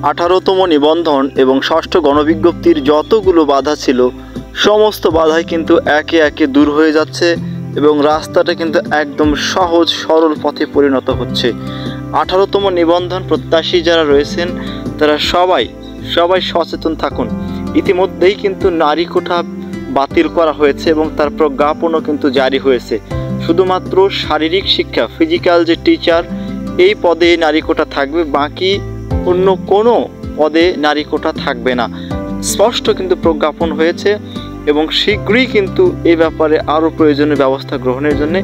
18তম নিবন্ধন এবং ষষ্ঠ গণবিজ্ঞপ্তির যতগুলো বাধা ছিল সমস্ত বাধাই কিন্তু একে একে দূর হয়ে যাচ্ছে এবং রাস্তাটা কিন্তু একদম সহজ সরল পথে পরিণত হচ্ছে। 18তম নিবন্ধন প্রত্যাশী যারা রয়েছেন তারা সবাই সচেতন থাকুন। ইতিমধ্যেই কিন্তু নারী কোঠা বাতিল করা হয়েছে এবং তার প্রজ্ঞাপনও কিন্তু জারি হয়েছে। শুধুমাত্র শারীরিক শিক্ষা ফিজিক্যাল যে টিচার এই পদে নারী কোঠা থাকবে, বাকি অন্য কোনো পদে নারী কোঠা থাকবে না। স্পষ্ট কিন্তু প্রজ্ঞাপন হয়েছে এবং শীঘ্রই কিন্তু এই ব্যাপারে আরও প্রয়োজনীয় ব্যবস্থা গ্রহণের জন্য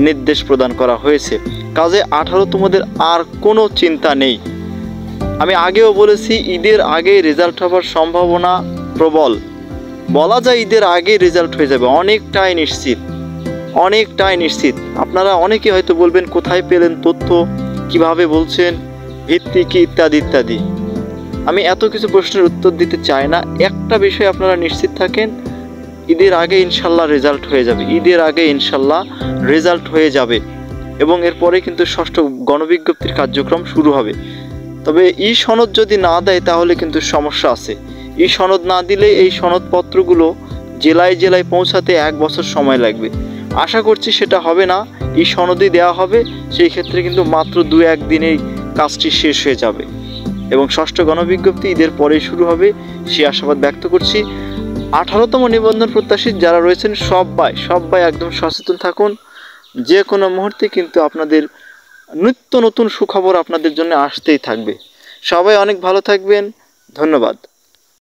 নির্দেশ প্রদান করা হয়েছে। কাজে 18তমদের আর কোনো চিন্তা নেই। আমি আগেও বলেছি ঈদের আগে রেজাল্ট হওয়ার সম্ভাবনা প্রবল, বলা যায় ঈদের আগে রেজাল্ট হয়ে যাবে, অনেকটাই নিশ্চিত। আপনারা অনেকে হয়তো বলবেন কোথায় পেলেন তথ্য, কিভাবে বলছেন, ভিত্তি কি, ইত্যাদি। আমি এত কিছু প্রশ্নের উত্তর দিতে চাই না। একটা বিষয় আপনারা নিশ্চিত থাকেন, ঈদের আগে ইনশাল্লাহ রেজাল্ট হয়ে যাবে এবং এরপরে কিন্তু ষষ্ঠ গণবিজ্ঞপ্তির কার্যক্রম শুরু হবে। তবে ই সনদ যদি না দেয় তাহলে কিন্তু সমস্যা আছে। ই সনদ না দিলে এই সনদপত্রগুলো জেলায় পৌঁছাতে 1 বছর সময় লাগবে। আশা করছি সেটা হবে না, ই সনদই দেওয়া হবে। সেই ক্ষেত্রে কিন্তু মাত্র 2-1 দিনেই কাজটি শেষ হয়ে যাবে এবং ষষ্ঠ গণবিজ্ঞপ্তি ঈদের পরেই শুরু হবে, সে আশাবাদ ব্যক্ত করছি। 18তম নিবন্ধন প্রত্যাশী যারা রয়েছেন সবাই একদম সচেতন থাকুন। যে কোনো মুহূর্তে কিন্তু আপনাদের নিত্য নতুন সুখবর আপনাদের জন্য আসতেই থাকবে। সবাই অনেক ভালো থাকবেন। ধন্যবাদ।